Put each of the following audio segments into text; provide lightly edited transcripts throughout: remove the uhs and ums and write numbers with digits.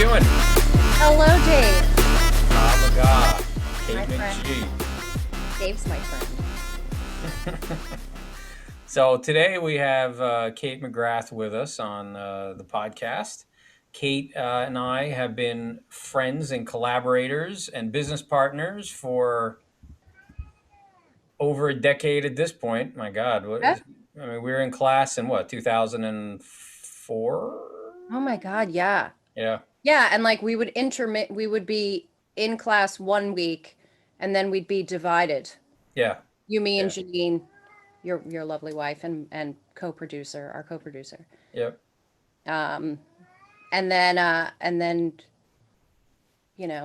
doing? Hello, Dave. Oh my God, My Kate friend. McG. Dave's my friend. So today we have Kate McGrath with us on the podcast. Kate and I have been friends and collaborators and business partners for over a decade at this point. My God, Yeah. I mean, we were in class in what, 2004? Oh my God, yeah. Yeah, Yeah, and like we would be in class one week and then we'd be divided. yeah, You, me, and yeah, Janine, your lovely wife and co-producer, our co-producer. yep. Um, and then,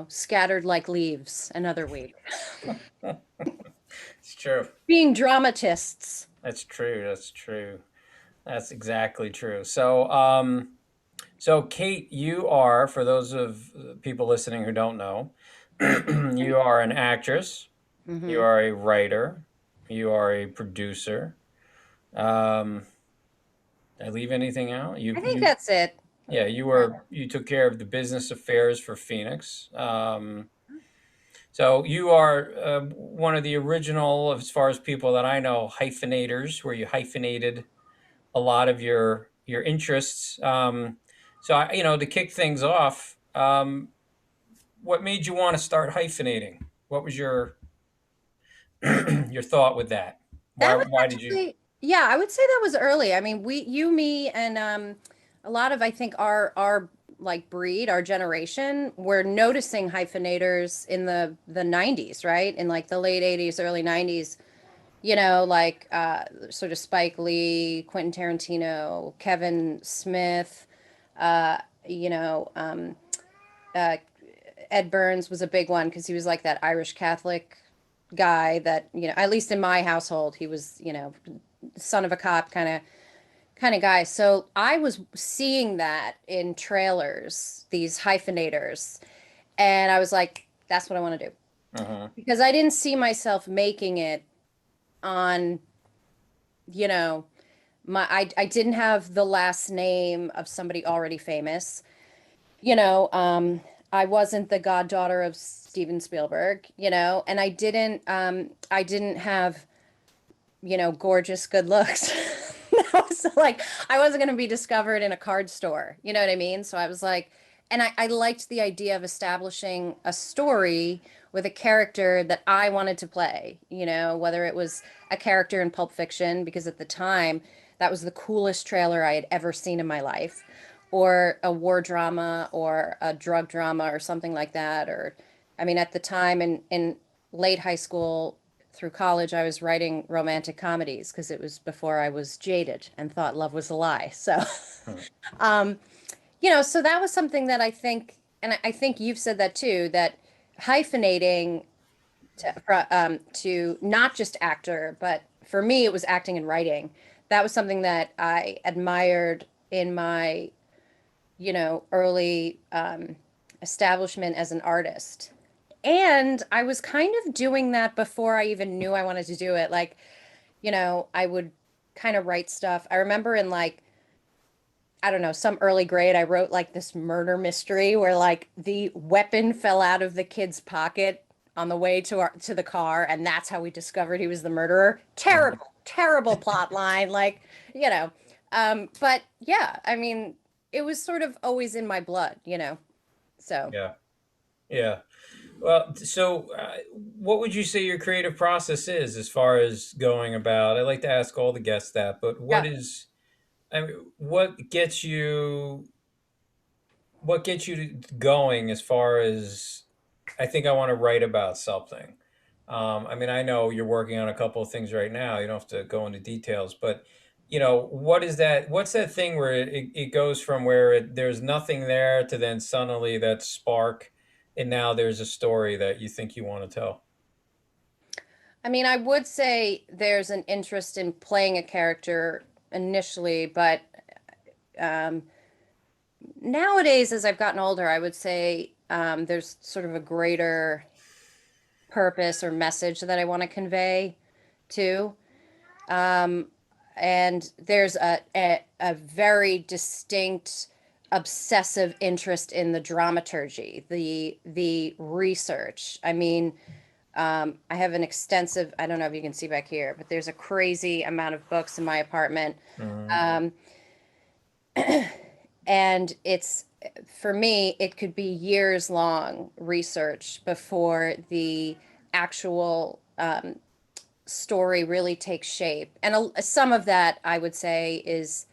scattered like leaves another week. It's true. Being dramatists. That's true. That's true. That's exactly true. So Kate, you are, for those of people listening who don't know, you are an actress, you Hmm. are a writer, you are a producer. Um, did I leave anything out? I think that's it. Yeah, you took care of the business affairs for Phoenix. So you are one of the original, as far as people that I know, hyphenators, where you hyphenated a lot of your interests. To kick things off, what made you want to start hyphenating? What was your your thought with that? That was Why did you? actually, yeah, I would say that was early. I mean, me, and a lot of I think our like breed, our generation, were noticing hyphenators in the 90s, right? In like the late 80s, early 90s, like sort of Spike Lee, Quentin Tarantino, Kevin Smith, uh, you know, um, uh, Ed Burns was a big one because he was like that Irish Catholic guy that, at least in my household, he was, son of a cop kind of guy. So I was seeing that in trailers, these hyphenators, and I was like, that's what I want to do. Uh-huh. Because I didn't see myself making it on, you know, I didn't have the last name of somebody already famous. you know, um, I wasn't the goddaughter of Steven Spielberg, and I didn't have, gorgeous good looks. So like I wasn't going to be discovered in a card store. You know what I mean? So I was like, and I liked the idea of establishing a story with a character that I wanted to play, whether it was a character in Pulp Fiction, because at the time that was the coolest trailer I had ever seen in my life, or a war drama or a drug drama or something like that. Or, I mean, at the time in late high school through college, I was writing romantic comedies because it was before I was jaded and thought love was a lie. So, um, so that was something that I think, and I think you've said that too, that hyphenating to not just actor, but for me, it was acting and writing. That was something that I admired in my, early establishment as an artist. And I was kind of doing that before I even knew I wanted to do it. Like, I would kind of write stuff. I remember in like, I don't know, some early grade, I wrote like this murder mystery where like the weapon fell out of the kid's pocket on the way to the car, and that's how we discovered he was the murderer. Uh-huh. Terrible, terrible plot line. Like, but yeah, I mean, it was sort of always in my blood. So. Yeah, yeah. Well, what would you say your creative process is as far as going about? I like to ask all the guests that, but Yeah. I mean, what gets you going as far as I think I want to write about something. I mean, I know you're working on a couple of things right now. You don't have to go into details, but what is that? What's that thing where it goes from where there's nothing there to then suddenly that spark, and now there's a story that you think you want to tell. I mean, I would say there's an interest in playing a character initially, but um, nowadays, as I've gotten older, I would say there's sort of a greater purpose or message that I want to convey too. Um, and there's a very distinct obsessive interest in the dramaturgy, the research. I mean, I have an extensive, I don't know if you can see back here, but there's a crazy amount of books in my apartment. Hmm. Um, and it's, for me, it could be years long research before the actual story really takes shape. And some of that, I would say, is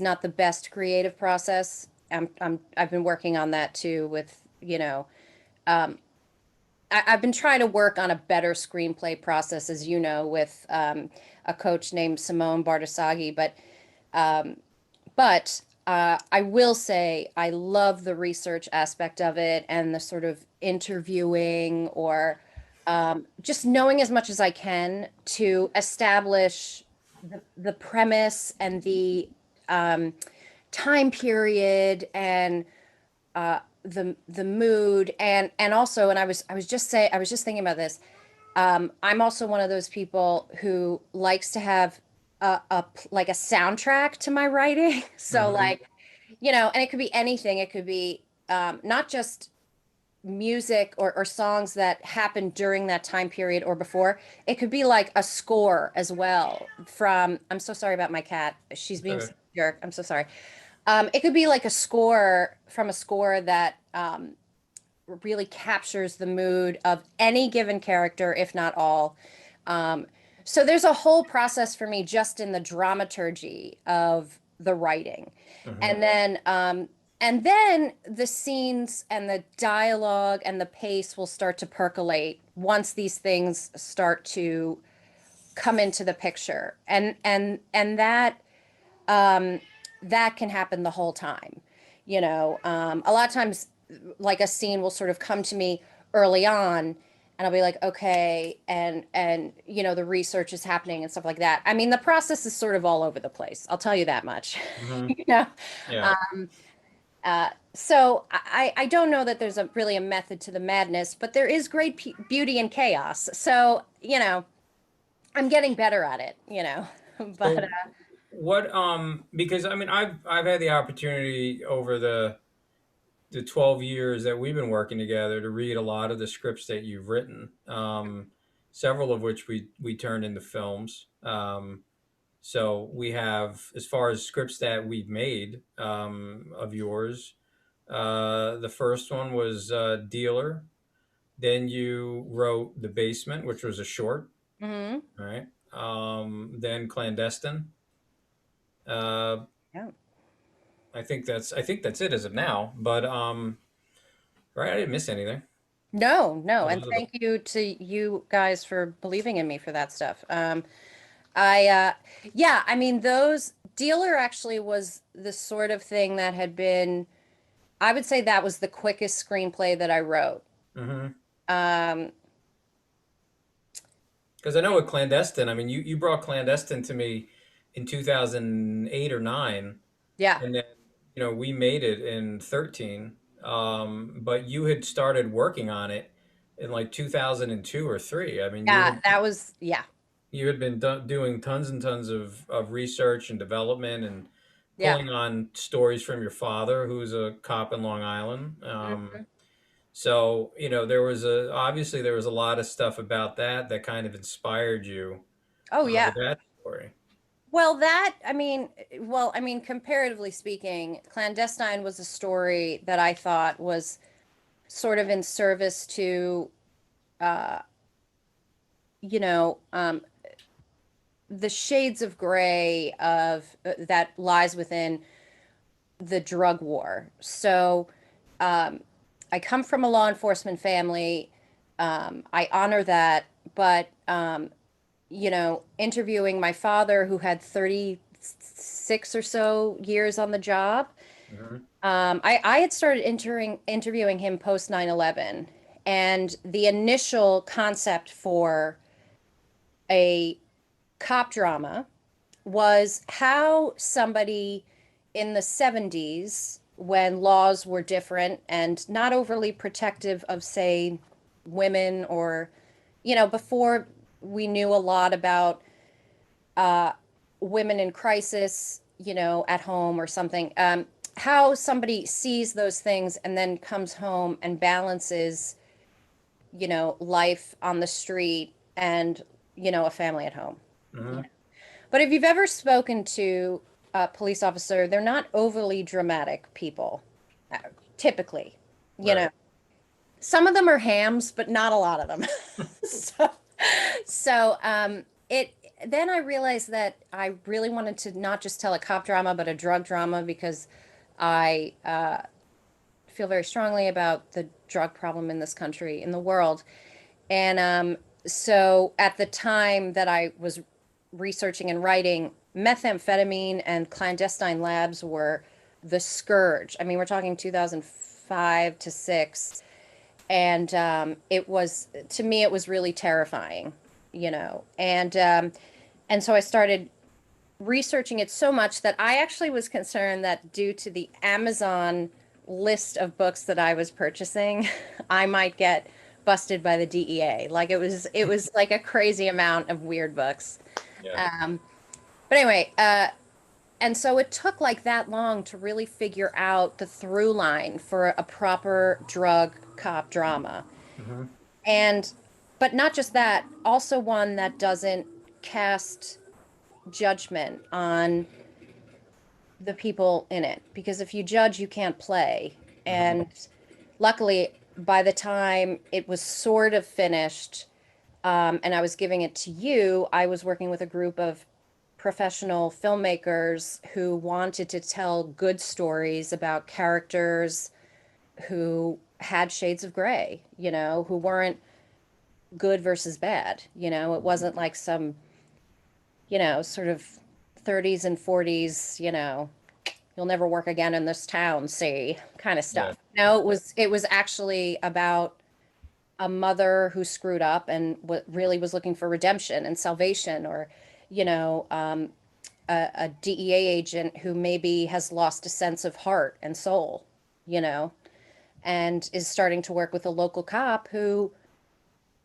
not the best creative process. I've been working on that too with, I've been trying to work on a better screenplay process, as you know, with a coach named Simone Bardasaghi. But I will say I love the research aspect of it and the sort of interviewing or just knowing as much as I can to establish the premise and the um, time period and the mood and also and I was just thinking about this. I'm also one of those people who likes to have like a soundtrack to my writing. So Hmm. like, and it could be anything. It could be not just music or songs that happened during that time period or before. It could be like a score as well from, I'm so sorry about my cat. She's being Okay. such a jerk. I'm so sorry. It could be like a score from a score that really captures the mood of any given character, if not all. Um, so there's a whole process for me just in the dramaturgy of the writing. Hmm. And then the scenes and the dialogue and the pace will start to percolate once these things start to come into the picture. And that can happen the whole time. A lot of times, like a scene will sort of come to me early on, and I'll be like, okay, and the research is happening and stuff like that. I mean, the process is sort of all over the place. I'll tell you that much. Hmm. you know. Yeah. So I don't know that there's a really a method to the madness, but there is great beauty in chaos. So I'm getting better at it. But So what because I mean I've had the opportunity over the 12 years that we've been working together to read a lot of the scripts that you've written. Several of which we turned into films. So we have, as far as scripts that we've made of yours, the first one was Dealer. Then you wrote The Basement, which was a short, mhm. right? Then Clandestine. Uh, Yeah. I think that's it as of now. But right, I didn't miss anything. No, no, Oh, and those are the. thank you to you guys for believing in me for that stuff. Yeah, I mean, those Dealer actually was the sort of thing that had been, I would say that was the quickest screenplay that I wrote. Mm-hmm. Um, Because I know with Clandestine, I mean, you brought Clandestine to me in 2008 or nine, yeah, and then we made it in 13. But you had started working on it in like 2002 or three. I mean, you yeah, had that was, yeah, you had been doing tons and tons of research and development and yeah. pulling on stories from your father, who's a cop in Long Island. Mhm. So, obviously there was a lot of stuff about that kind of inspired you Oh, yeah. with that story. Well, comparatively speaking, Clandestine was a story that I thought was sort of in service to, uh, you know, um, the shades of gray of that lies within the drug war. So, um, I come from a law enforcement family. I honor that, but interviewing my father, who had 36 or so years on the job, Hmm. I had started interviewing him post 9/11, and the initial concept for a cop drama was how somebody in the 70s, when laws were different and not overly protective of, say, women, or, before we knew a lot about uh, women in crisis, at home or something. how somebody sees those things and then comes home and balances, life on the street and, a family at home. Hmm. But if you've ever spoken to a police officer, they're not overly dramatic people, uh, typically. You know, Right. some of them are hams, but not a lot of them. So, it then I realized that I really wanted to not just tell a cop drama, but a drug drama because I feel very strongly about the drug problem in this country, in the world. And so at the time that I was researching and writing, methamphetamine and clandestine labs were the scourge. I mean, we're talking 2005 to 6. And it was, to me, it was really terrifying, and so I started researching it so much that I actually was concerned that due to the Amazon list of books that I was purchasing, I might get busted by the DEA. Like it was like a crazy amount of weird books. Yeah. Um, but anyway, and so it took like that long to really figure out the through line for a proper drug cop drama. Hmm. And but not just that, also one that doesn't cast judgment on the people in it, because if you judge you can't play. Hmm. And luckily by the time it was sort of finished, and I was giving it to you, I was working with a group of professional filmmakers who wanted to tell good stories about characters who had shades of gray, who weren't good versus bad. It wasn't like some, sort of 30s and 40s, you'll never work again in this town, see, kind of Yeah. stuff. No, it was actually about a mother who screwed up and what really was looking for redemption and salvation, or, you know, um, a DEA agent who maybe has lost a sense of heart and soul, you know, and is starting to work with a local cop who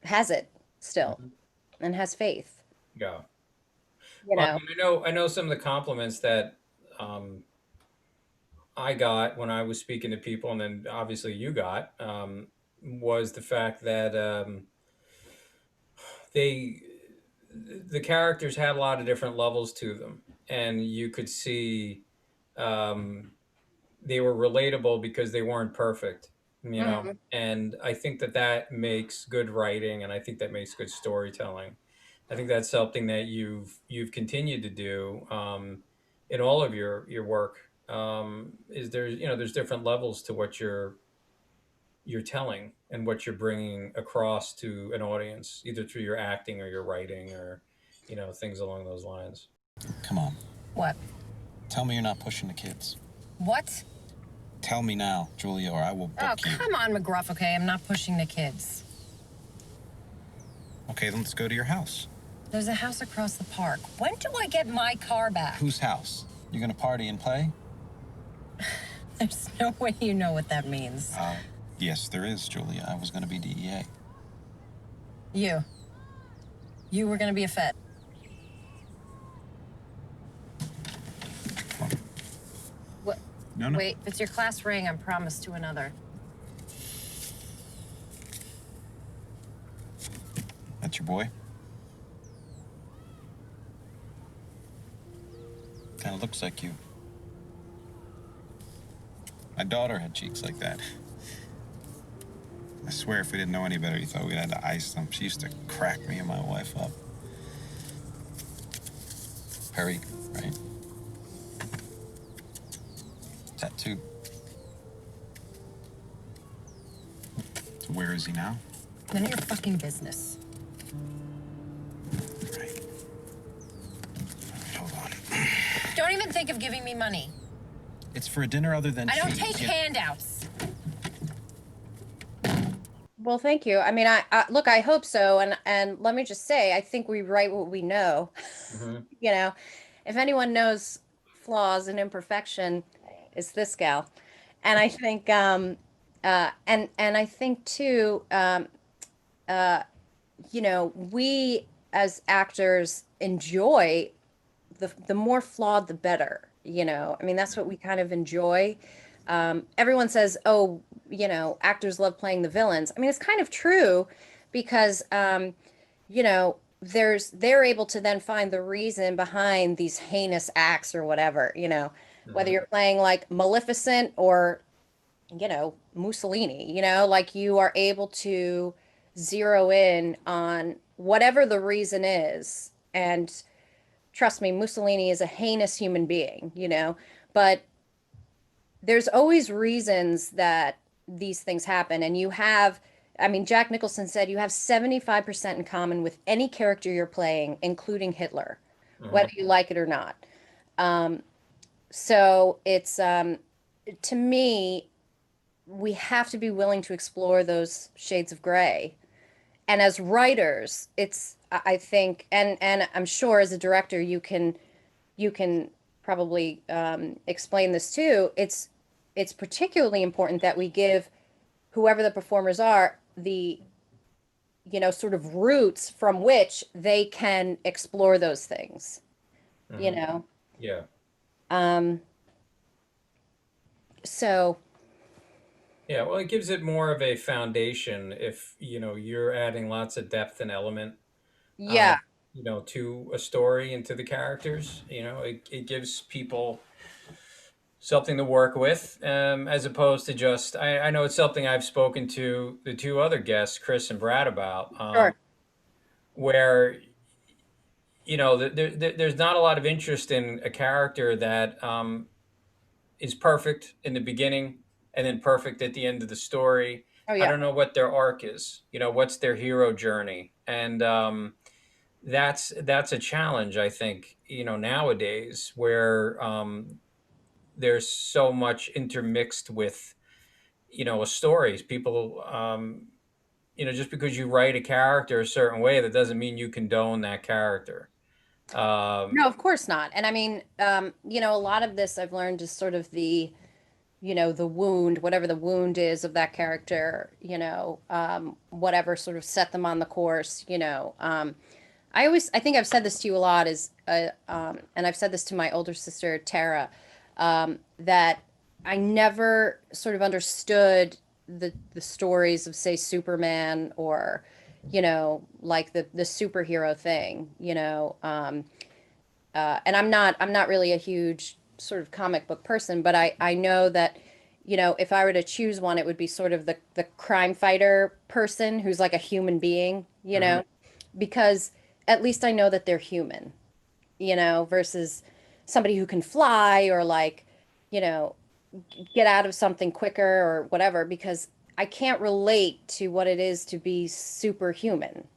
has it still Hmm. and has faith, Yeah. you Well, know. I know some of the compliments that um, I got when I was speaking to people, and then obviously you got, was the fact that they the characters had a lot of different levels to them, and you could see um, they were relatable because they weren't perfect, Mhm. and I think that that makes good writing, and I think that makes good storytelling. I think that's something that you've continued to do in all of your work. Is there's different levels to what you're telling and what you're bringing across to an audience, either through your acting or your writing or things along those lines. Come on. What? Tell me you're not pushing the kids. What? Tell me now, Julia, or I will Oh, book you. come on, McGruff, okay? I'm not pushing the kids. Okay, then let's go to your house. There's a house across the park. When do I get my car back? Whose house? You gonna party and play? There's no way you know what that means. Yes, there is, Julia. I was gonna be DEA. You. You were gonna be a Fed. What? No, no. Wait, it's your class ring. I'm promised to another. That's your boy? Kinda looks like you. My daughter had cheeks like that. I swear if we didn't know any better, you thought we had to ice them. She used to crack me and my wife up. Perry, right? Tattoo. So where is he now? None of your fucking business. Right. Hold on. Don't even think of giving me money. It's for a dinner other than I don't cheese. take Yeah. handouts. Well, thank you. I mean, I look, I hope so, and let me just say, I think we write what we know. Hmm. You know, if anyone knows flaws and imperfection, it's this gal. And I think, and I think too, we as actors enjoy the more flawed, the better. I mean, that's what we kind of enjoy. Everyone says, oh, actors love playing the villains. I mean, it's kind of true because, they're able to then find the reason behind these heinous acts or whatever, whether Mhm. you're playing like Maleficent or, Mussolini, like you are able to zero in on whatever the reason is. And trust me, Mussolini is a heinous human being, but there's always reasons that these things happen. And I mean, Jack Nicholson said you have 75% in common with any character you're playing, including Hitler, whether Mhm. you like it or not. Um, so to me, we have to be willing to explore those shades of gray. And as writers, I think, and I'm sure as a director, you can probably explain this too. It's particularly important that we give whoever the performers are the sort of roots from which they can explore those things. You Mhm. know, Yeah. um, so Yeah, well, it gives it more of a foundation if, you're adding lots of depth and element, yeah. um, to a story and to the characters. It gives people something to work with, as opposed to just, I know it's something I've spoken to the two other guests, Chris and Brad, about, Sure. where, there's not a lot of interest in a character that is perfect in the beginning and then perfect at the end of the story. Oh I yeah. don't know what their arc is. What's their hero journey, and that's a challenge. I think nowadays where there's so much intermixed with stories. People, just because you write a character a certain way, that doesn't mean you condone that character. No, Um, of course not. And I mean, a lot of this I've learned is sort of the wound, whatever the wound is of that character, whatever sort of set them on the course. I think I've said this to you a lot and I've said this to my older sister, Tara, that I never sort of understood the stories of, say, Superman or, like the superhero thing, and I'm not really a huge sort of comic book person, but I know that, if I were to choose one, it would be sort of the crime fighter person who's like a human being, mhm. because at least I know that they're human, versus somebody who can fly or like, you know, get out of something quicker or whatever, because I can't relate to what it is to be superhuman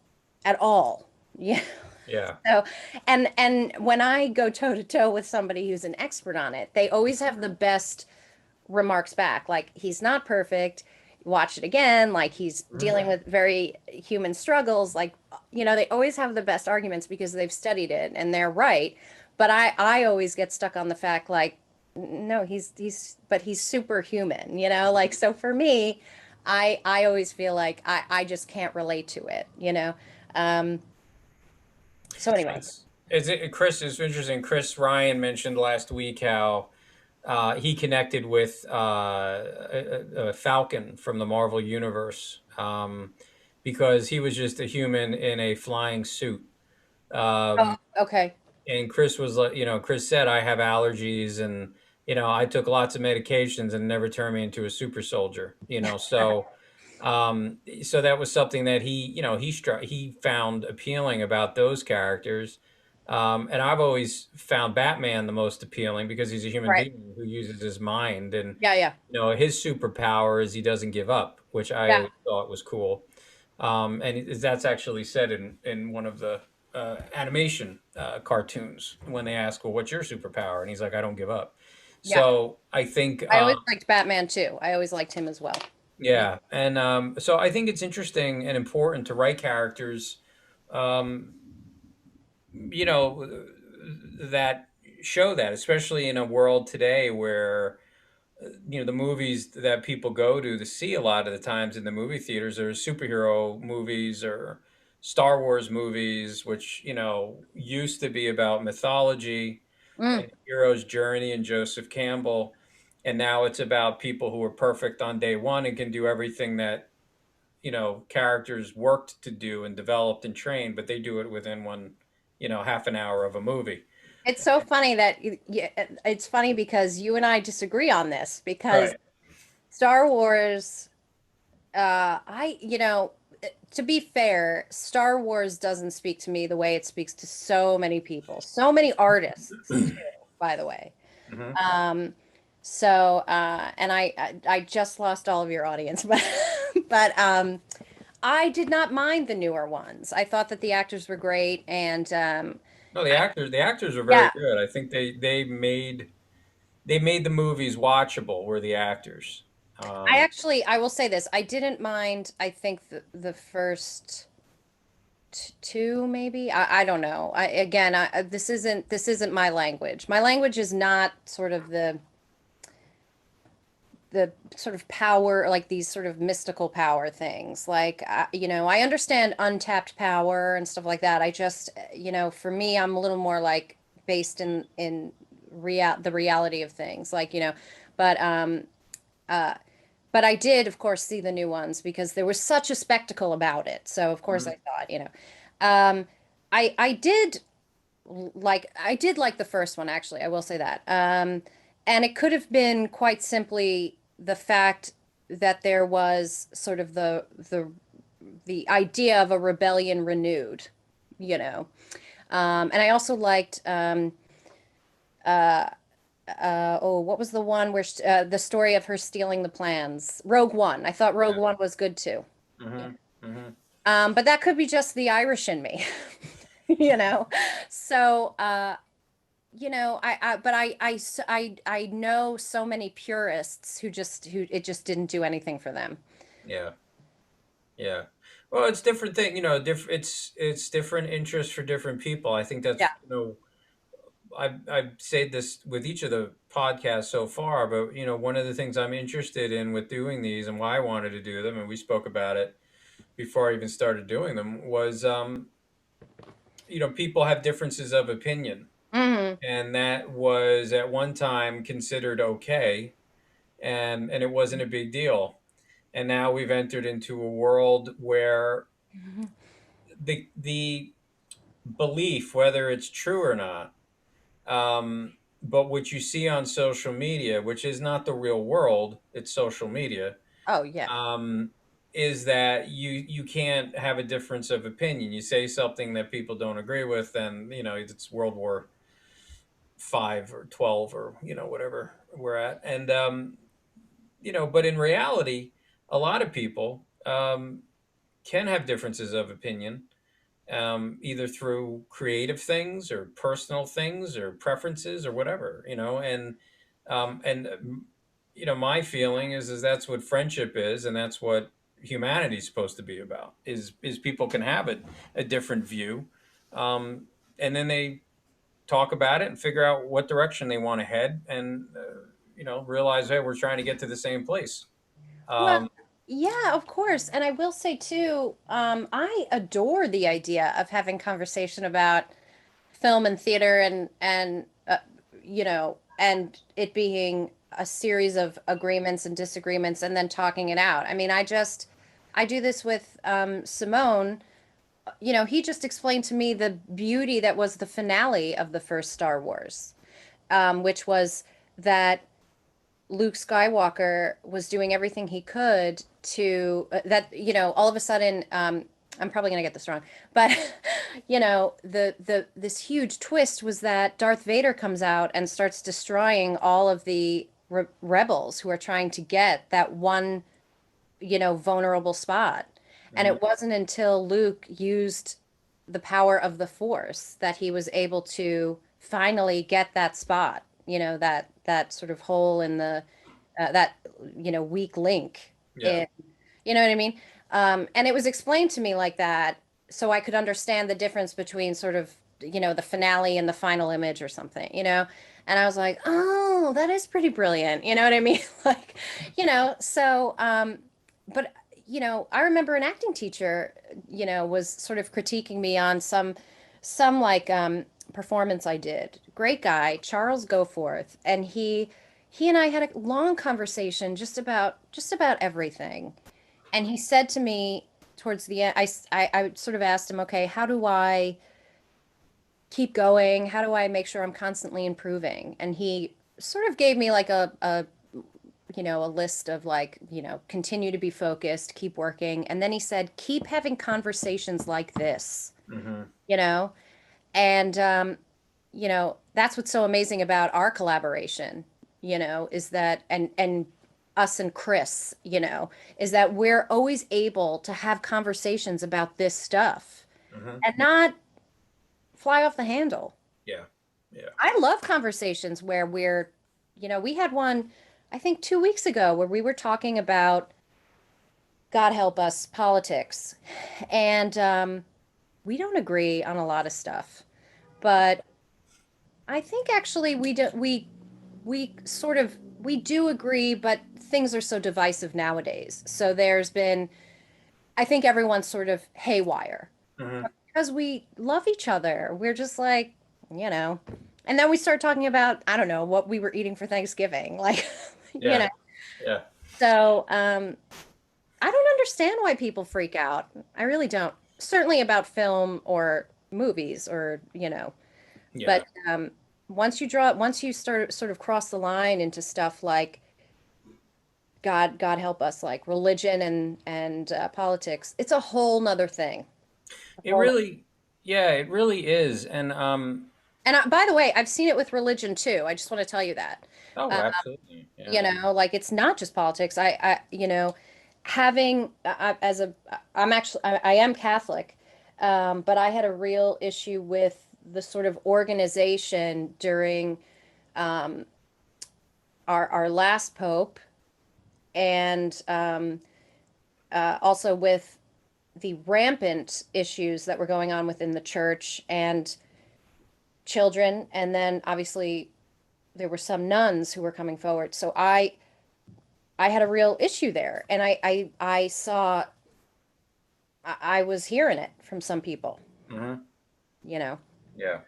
at all. Yeah. Yeah. So, and when I go toe to toe with somebody who's an expert on it, they always have the best remarks back. Like, he's not perfect. Watch it again. Like, he's Mhm. dealing with very human struggles. Like, they always have the best arguments because they've studied it and they're right. But I always get stuck on the fact, like, no, but he's superhuman, like, so for me, I always feel like I just can't relate to it. Um, so anyway, Chris, it's interesting. Chris Ryan mentioned last week how he connected with a Falcon from the Marvel Universe, because he was just a human in a flying suit. oh, Um, okay. and Chris was like, Chris said, I have allergies, and I took lots of medications and it never turned me into a super soldier. So that was something that he found appealing about those characters. And I've always found Batman the most appealing because he's a human Right. being who uses his mind, and Yeah, yeah. his superpower is he doesn't give up, which I Yeah. always thought was cool. And that's actually said in one of the animation cartoons when they ask, "Well, what's your superpower?" And he's like, "I don't give up." Yeah. So I think, I always liked Batman too. I always liked him as well. Yeah. yeah, and so I think it's interesting and important to write characters, um, that show that, especially in a world today where the movies that people go to see a lot of the times in the movie theaters are superhero movies or Star Wars movies, which used to be about mythology. Mm. and Hero's Journey and Joseph Campbell. And now it's about people who are perfect on day one and can do everything that, characters worked to do and developed and trained, but they do it within one, half an hour of a movie. It's so funny that it's funny because you and I disagree on this because Right. Star Wars, to be fair, Star Wars doesn't speak to me the way it speaks to so many people, so many artists too, by the way. Hmm. Um, and I just lost all of your audience, but I did not mind the newer ones. I thought that the actors were great, and No, the actors are very yeah, good. I think they made the movies watchable. Were the actors? Um, I will say this, I didn't mind. I think the first two, maybe. I don't know. This isn't my language. My language is not sort of the sort of power, like these sort of mystical power things. Like, I understand untapped power and stuff like that. I just, for me, I'm a little more like based in the reality of things. Like, but uh, but I did, of course, see the new ones because there was such a spectacle about it. So of course I thought, um, I did like the first one, actually. I will say that. And it could have been quite simply the fact that there was sort of the idea of a rebellion renewed, you know. And I also liked uh, what was the one where the story of her stealing the plans? Rogue One. I thought Rogue yeah. One was good too. Hmm. Hmm. But that could be just the Irish in me, you know. So, but I know so many purists who it just didn't do anything for them. Yeah. Yeah. Well, it's different thing, it's different interests for different people. I think Yeah. I've said this with each of the podcasts so far, but one of the things I'm interested in with doing these and why I wanted to do them, and we spoke about it before I even started doing them, was people have differences of opinion, Hmm. and that was at one time considered okay, and it wasn't a big deal. And now we've entered into a world where the belief, whether it's true or not, but what you see on social media, which is not the real world, it's social media, Oh yeah. um, is that you can't have a difference of opinion. You say something that people don't agree with, then it's World War V or 12 or whatever we're at, and but in reality, a lot of people can have differences of opinion, either through creative things or personal things or preferences or whatever, and my feeling is that's what friendship is, and that's what humanity is supposed to be about. Is people can have a different view, um, and then they talk about it and figure out what direction they want to head, and realize, hey, we're trying to get to the same place. Well, Um, yeah, of course. And I will say too, I adore the idea of having conversation about film and theater and it being a series of agreements and disagreements and then talking it out. I mean, I do this with Simone. He just explained to me the beauty that was the finale of the first Star Wars, which was that Luke Skywalker was doing everything he could to all of a sudden, I'm probably gonna get this wrong, but the this huge twist was that Darth Vader comes out and starts destroying all of the rebels who are trying to get that one, vulnerable spot. And mhm. it wasn't until Luke used the power of the Force that he was able to finally get that spot, that sort of hole in that weak link Yeah. in, you know what I mean? And it was explained to me like that so I could understand the difference between sort of, the finale and the final image or something. And I was like, oh, that is pretty brilliant. You know what I mean? Like, so, but, I remember an acting teacher, was sort of critiquing me on some like, performance I did. Great guy, Charles Goforth, and he and I had a long conversation just about everything. And he said to me towards the end, I sort of asked him, okay, how do I keep going? How do I make sure I'm constantly improving? And he sort of gave me like a list of like, continue to be focused, keep working. And then he said, keep having conversations like this, Mm-hmm. you know? And, that's what's so amazing about our collaboration, is that, and us and Chris, is that we're always able to have conversations about this stuff Mm-hmm. and not fly off the handle. Yeah. Yeah. I love conversations where we had one, I think 2 weeks ago, where we were talking about, God help us, politics. And we don't agree on a lot of stuff. But I think actually we do agree, but things are so divisive nowadays. So there's been, I think everyone's sort of haywire Mm-hmm. because we love each other. We're just like, you know. And then we start talking about, I don't know, what we were eating for Thanksgiving. Like, you Yeah. know. Yeah. So, I don't understand why people freak out. I really don't. Certainly about film or movies or, Yeah. but once you start sort of cross the line into stuff like God help us, like religion and politics, it's a whole nother thing. A It whole- really, yeah, it really is. And And by the way, I've seen it with religion too. I just want to tell you that. oh, Uh, absolutely. Yeah. like it's not just politics. Having as a, I'm actually, I am Catholic, but I had a real issue with the sort of organization during um, our last pope, and also with the rampant issues that were going on within the church and children, and then obviously there were some nuns who were coming forward. So I had a real issue there, and I saw I was hearing it from some people, Mm-hmm. you know, Yeah.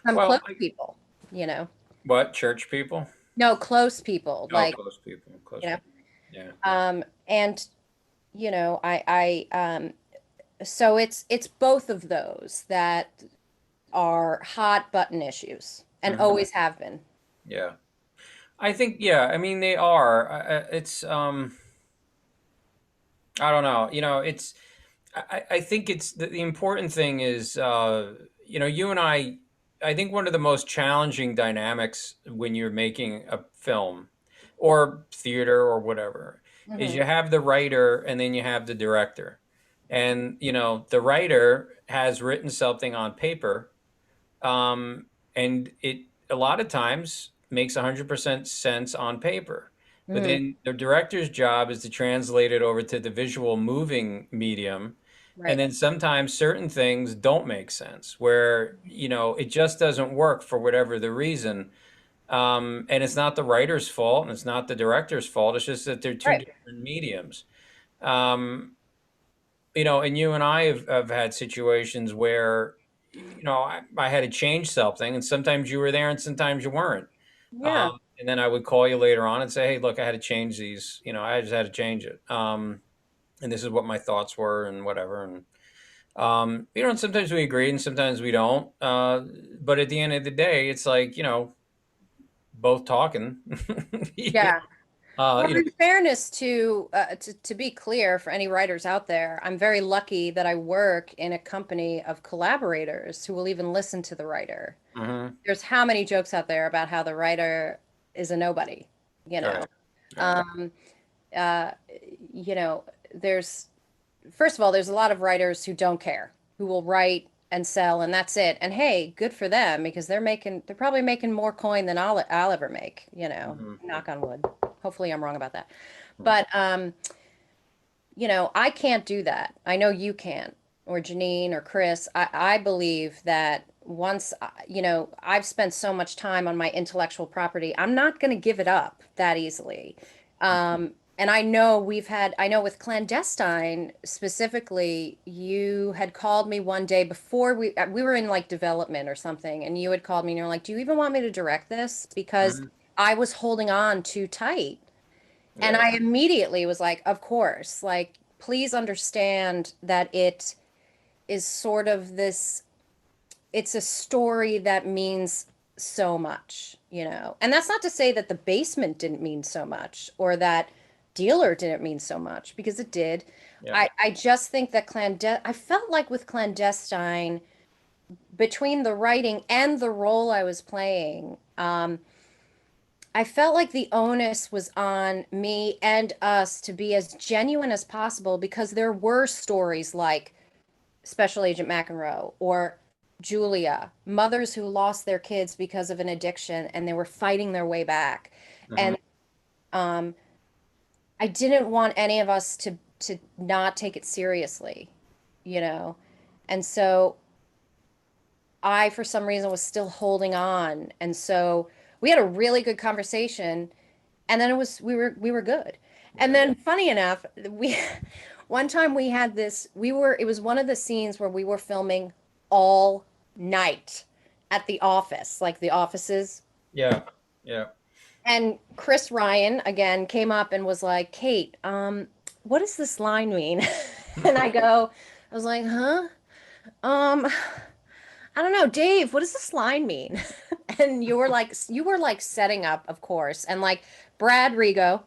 some Well, close people, you know, what church people? no, close people, Oh, like, close people. Close you know, people. Yeah. and so it's both of those that are hot button issues and Hmm. always have been. Yeah. I think, yeah, I mean, they are. It's, I don't know. I think it's the important thing is, you and I think one of the most challenging dynamics when you're making a film or theater or whatever is Hmm. you have the writer and then you have the director. And, the writer has written something on paper, um, and it a lot of times makes 100% sense on paper. But Hmm. then the director's job is to translate it over to the visual moving medium. And Right. then sometimes certain things don't make sense where, it just doesn't work for whatever the reason. And it's not the writer's fault and it's not the director's fault. It's just that they're two Right. different mediums. Um, and you and I have had situations where, I had to change something, and sometimes you were there and sometimes you weren't. Yeah. And then I would call you later on and say, hey, look, I had to change these, I just had to change it. And this is what my thoughts were and whatever. And, and sometimes we agree and sometimes we don't. But at the end of the day, it's like, both talking. Yeah. uh, Well, you know, in fairness to be clear for any writers out there, I'm very lucky that I work in a company of collaborators who will even listen to the writer. mhm. There's how many jokes out there about how the writer is a nobody, you All know. right. All right. Um, uh, there's first of all, there's a lot of writers who don't care, who will write and sell and that's it. And hey, good for them because they're probably making more coin than I'll ever make, Mhm. knock on wood. Hopefully I'm wrong about that. But I can't do that. I know you can't, or Janine or Chris. I believe that once, I've spent so much time on my intellectual property, I'm not going to give it up that easily. And I know with Clandestine specifically, you had called me one day before we were in like development or something, and you had called me and you're like, "Do you even want me to direct this?" Because Mhm. I was holding on too tight. And Yeah. I immediately was like, "Of course, like please understand that it is sort of this it's a story that means so much, you know. And that's not to say that the basement didn't mean so much or that dealer didn't mean so much because it did. Yeah. I just think that I felt like with clandestine, between the writing and the role I was playing, I felt like the onus was on me and us to be as genuine as possible because there were stories like Special Agent McEnroe or Julia, mothers who lost their kids because of an addiction and they were fighting their way back. Hmm. And um, I didn't want any of us to not take it seriously, you know. And so I, for some reason, was still holding on. And so we had a really good conversation, and then we were good. And Yeah. then funny enough, we one time we had this, it was one of the scenes where we were filming all night at the office, like the offices. Yeah. Yeah. And Chris Ryan again came up and was like, "Kate, what does this line mean?" And I was like, "Huh? Um, I don't know, Dave, what does this line mean?" And you were like setting up, of course. And like Brad Rigo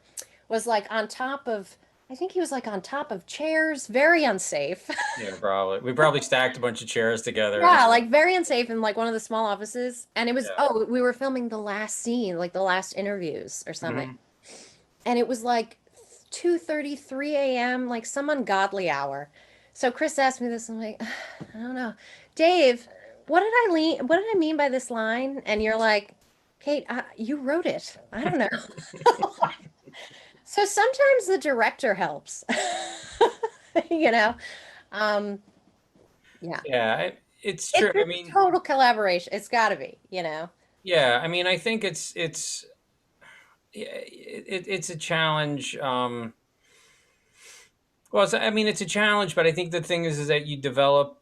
was like on top of, I think he was like on top of chairs, very unsafe. Yeah, probably. We probably stacked a bunch of chairs together and Yeah, like very unsafe in like one of the small offices. And it was, yeah. oh, we were filming the last scene, like the last interviews or something. Hmm. And it was like 2:30, 3 a.m., like some ungodly hour. So Chris asked me this. I'm like, I don't know. Dave, what did I mean by this line? And you're like, Kate, you wrote it. I don't know. So sometimes the director helps, you know? Um, yeah. Yeah, it's It's true. I a mean, total collaboration. It's got to be, you know? yeah, I mean, I think it's a challenge. Well, I mean, it's a challenge, but I think the thing is that you develop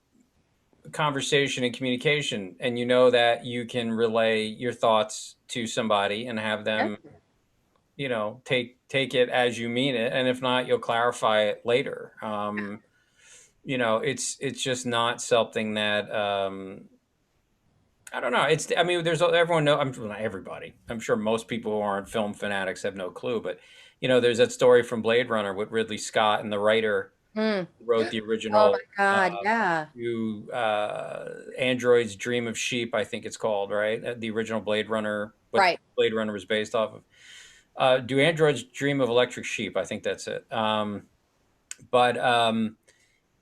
conversation and communication, and you know that you can relay your thoughts to somebody and have Yeah. them, take it as you mean it, and if not, you'll clarify it later. It's just not something that I don't know. I mean, there's everyone know. I'm not everybody. I'm sure most people who aren't film fanatics have no clue. But there's that story from Blade Runner with Ridley Scott and the writer Mm. who wrote the Oh my original God. Yeah. Android's Dream of Sheep. I think it's called, right. The original Blade Runner, what Right. Blade Runner was based off of. Do androids dream of electric sheep? I think that's it. But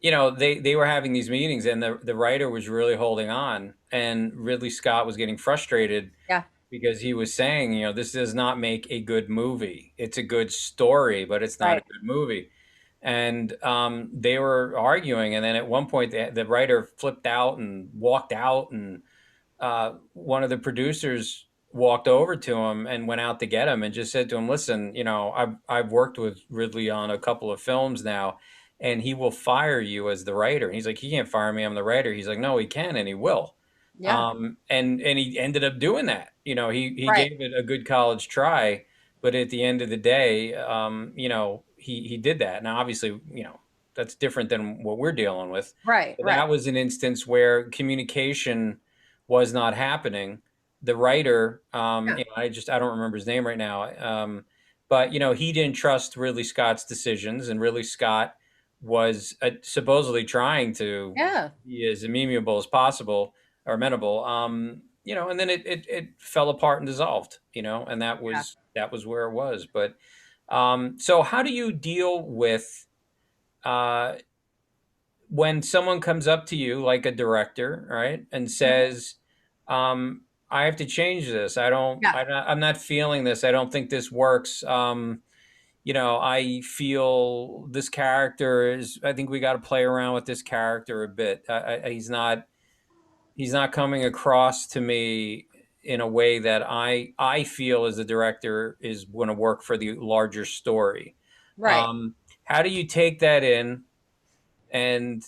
they were having these meetings, and the writer was really holding on, and Ridley Scott was getting frustrated Yeah. because he was saying, this does not make a good movie. It's a good story, but it's not a Right. good movie. And they were arguing, and then at one point, the writer flipped out and walked out, and one of the producers walked over to him and went out to get him and just said to him, "Listen, I've worked with Ridley on a couple of films now, and he will fire you as the writer." And he's like, "He can't fire me. I'm the writer." He's like, "No, he can, and he will." Yeah. And he ended up doing that. He Right. gave it a good college try, but at the end of the day, he did that. Now, obviously, that's different than what we're dealing with. Right. But Right. that was an instance where communication was not happening. The writer, Yeah. I don't remember his name right now, but he didn't trust Ridley Scott's decisions, and Ridley Scott was supposedly trying to Yeah. be as amiable as possible or amenable, and then it fell apart and dissolved, and Yeah. that was where it was. But so how do you deal with uh, when someone comes up to you, like a director, right, and Mhm. says, "I have to change this. Yeah. I'm not feeling this. I don't think this works. I feel this character is. I think we got to play around with this character a bit. He's not coming across to me in a way that I feel as a director is going to work for the larger story." Right. How do you take that in and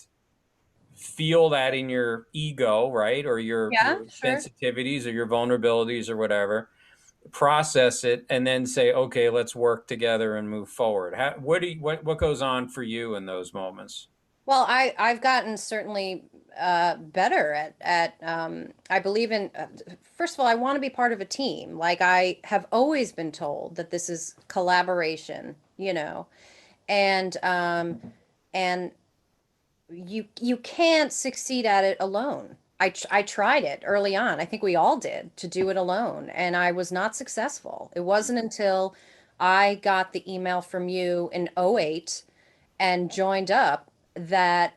feel that in your ego, right? Or Yeah, your sure. sensitivities or your vulnerabilities or whatever, process it, and then say, okay, let's work together and move forward. What goes on for you in those moments? Well, I've gotten certainly better I believe in first of all, I want to be part of a team. Like I have always been told that this is collaboration, and and you can't succeed at it alone. I tried it early on. I think we all did to do it alone, and I was not successful. It wasn't until I got the email from you in '08 and joined up that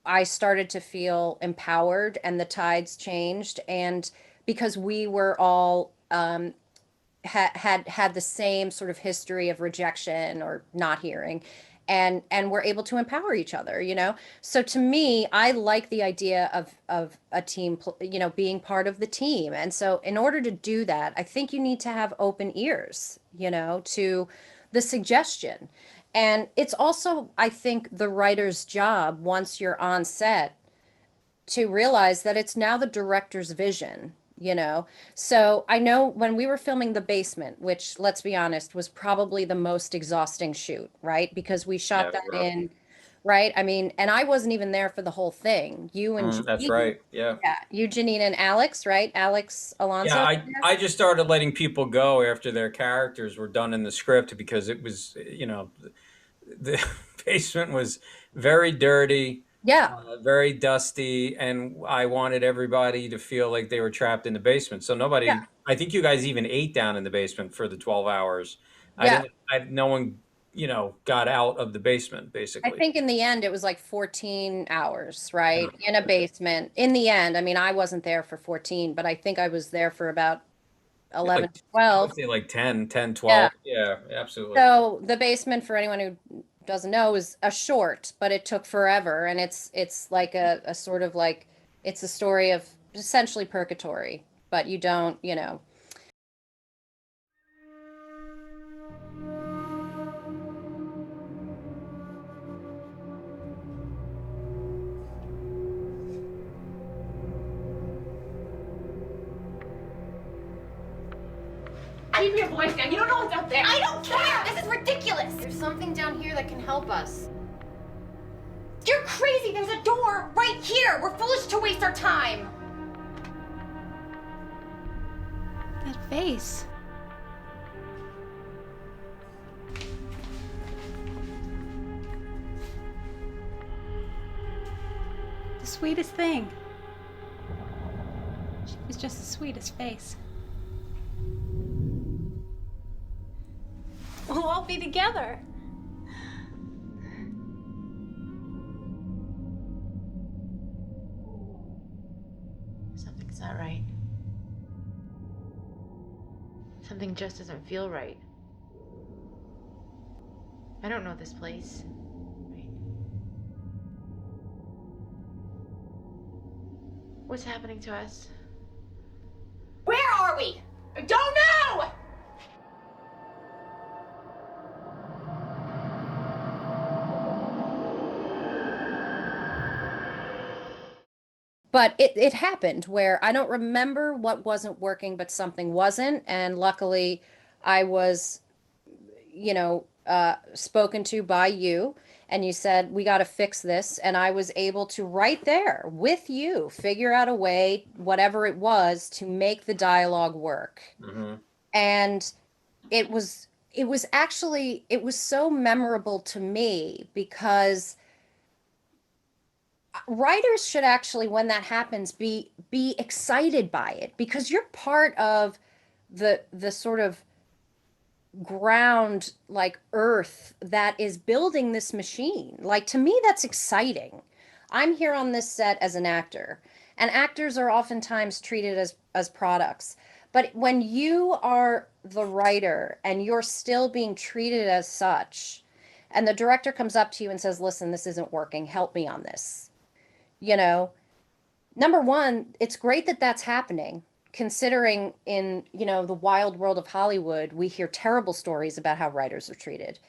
I started to feel empowered and the tides changed. And because we were all had the same sort of history of rejection or not hearing, and we're able to empower each other, so to me, I like the idea of a team, being part of the team. And so in order to do that, I think you need to have open ears, to the suggestion. And it's also, I think, the writer's job once you're on set to realize that it's now the director's vision, So I know when we were filming The Basement, which, let's be honest, was probably the most exhausting shoot, right? Because we Yeah, shot that rough. in, right? I mean, and I wasn't even there for the whole thing. You and That's Janine, right. Yeah. yeah, you, Janine, and Alex, right? Alex Yeah, Alonso. I just started letting people go after their characters were done in the script because it was, the basement was very dirty, Yeah, very dusty, and I wanted everybody to feel like they were trapped in the basement. So yeah, nobody, I think you guys even ate down in the basement for the 12 hours. I yeah. didn't, no one, got out of the basement I basically. think in the end it was like 14 hours, right? In a basement. In the end, I mean, I wasn't there for 14, but I think I was there for about Yeah, 11, I would 12. say like 10, 10, Yeah. 12. Yeah, absolutely. So the basement, for anyone who doesn't know, is a short, but it took forever, and it's like a sort of like it's a story of essentially purgatory, but you don't. Keep your voice down. You don't know what's out there. I don't care! This is ridiculous! There's something down here that can help us. You're crazy! There's a door right here! We're foolish to waste our time! That face. The sweetest thing. She was just the sweetest face. We'll all be together. Something's not right. Something just doesn't feel right. I don't know this place. Right? What's happening to us? Where are we? I don't know! But it happened where I don't remember what wasn't working, but something wasn't. And luckily, I was, spoken to by you. And you said, we got to fix this. And I was able to, right there with you, figure out a way, whatever it was, to make the dialogue work. Hmm. And it was so memorable to me because writers should actually, when that happens, be excited by it because you're part of the sort of ground, like earth, that is building this machine. Like, to me, that's exciting. I'm here on this set as an actor, and actors are oftentimes treated as products. But when you are the writer and you're still being treated as such, and the director comes up to you and says, listen, this isn't working, help me on this, you know number one, it's great that that's happening, considering in, the wild world of Hollywood, we hear terrible stories about how writers are treated.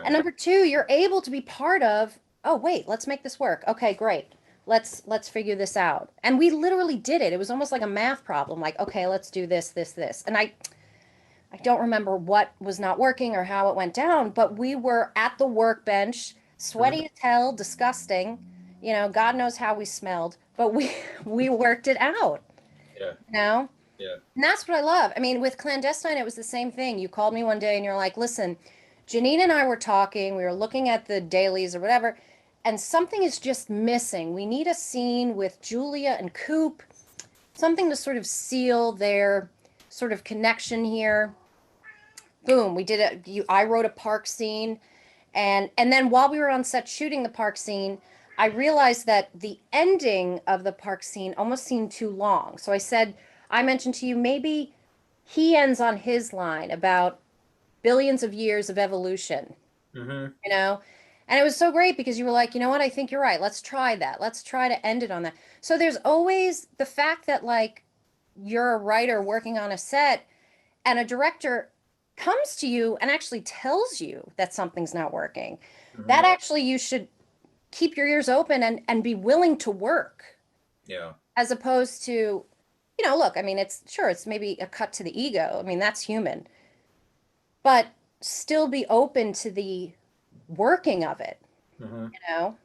And number two, you're able to be part of, oh, wait, let's make this work. Okay, great. Let's figure this out. And we literally did it. It was almost like a math problem. Like, okay, let's do this, this, this. And I don't remember what was not working or how it went down, but we were at the workbench, sweaty as hell, disgusting. You know, God knows how we smelled, but we worked it out. Yeah. You know? Yeah. And that's what I love. I mean, with Clandestine, it was the same thing. You called me one day and you're like, listen, Janine and I were talking, we were looking at the dailies or whatever, and something is just missing. We need a scene with Julia and Coop, something to sort of seal their sort of connection here. Boom, we did it. I wrote a park scene, and then while we were on set shooting the park scene, I realized that the ending of the park scene almost seemed too long. So I mentioned to you, maybe he ends on his line about billions of years of evolution, Mm-hmm. you know? And it was so great because you were like, you know what? I think you're right. Let's try that. Let's try to end it on that. So there's always the fact that, like, you're a writer working on a set and a director comes to you and actually tells you that something's not working. Mm-hmm. That actually you should keep your ears open and be willing to work, Yeah. as opposed to, you know, look, I mean, it's maybe a cut to the ego. I mean, that's human, but still be open to the working of it, Mm-hmm. you know?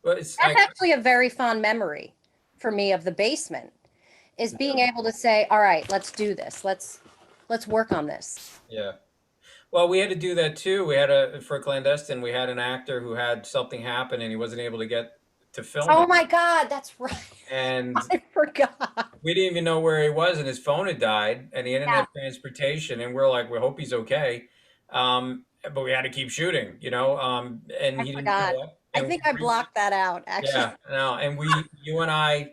Well, That's actually a very fond memory for me of the basement, is being able to say, all right, let's do this. Let's work on this. yeah. Well, we had to do that too. For Clandestine, we had an actor who had something happen and he wasn't able to get to film Oh it. my God, that's right. And I forgot. we didn't even know where he was, and his phone had died, and he didn't Yeah. have transportation. And we're like, we hope he's okay. But we had to keep shooting, you know. And I he didn't forgot. show up. I And think I blocked that out, actually. yeah, no. And you and I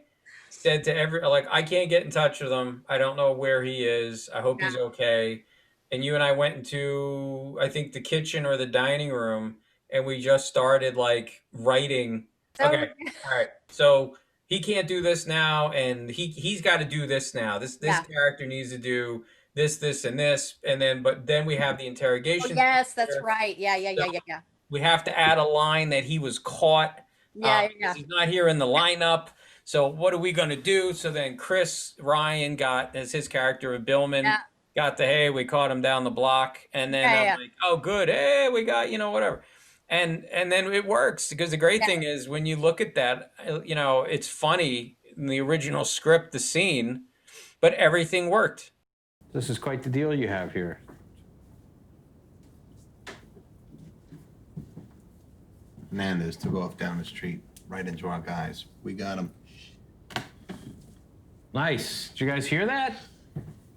said to I can't get in touch with him. I don't know where he is. I hope he's okay. And you and I went into, I think, the kitchen or the dining room, and we just started like writing. So Okay, all right. So he can't do this now, and he's got to do this now. This Yeah. character needs to do this, and this, and then we have the Oh, interrogation. yes, that's there. right. Yeah. We have to add a line that he was caught. Yeah. Because he's not here in the lineup. So what are we going to do? So then Chris Ryan got, as his character of Billman, Yeah. got the, hey, we caught him down the block. And then Yeah. I'm like, oh, good. Hey, we got, whatever. And then it works, because the great thing is when you look at that, it's funny in the original script, the scene, but everything worked. This is quite the deal you have here. Hernandez took off down the street, right into our guys. We got him. Nice. Did you guys hear that?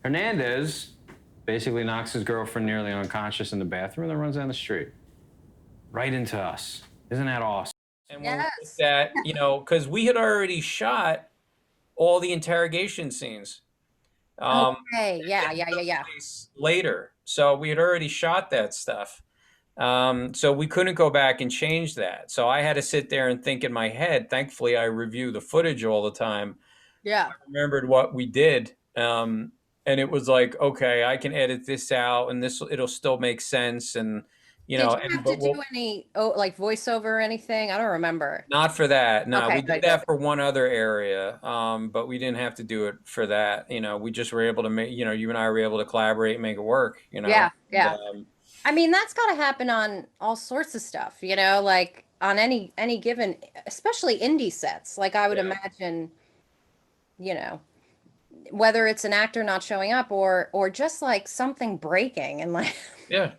Hernandez basically knocks his girlfriend nearly unconscious in the bathroom and then runs down the street. Right into us. Isn't that awesome? And Yes. we did that, because we had already shot all the interrogation scenes. Okay. Yeah. Later. So we had already shot that stuff. So we couldn't go back and change that. So I had to sit there and think in my head. Thankfully, I review the footage all the time. Yeah. I remembered what we did. And it was like, okay, I can edit this out and it'll still make sense. And, Did you have to do any like voiceover or anything? I don't remember. not for that. No, Okay, we did that for one other area. But we didn't have to do it for that. We just were able to make, you and I were able to collaborate and make it work, Yeah. And, I mean, that's got to happen on all sorts of stuff, like on any given, especially indie sets. Like I would imagine, whether it's an actor not showing up or just like something breaking and like, yeah.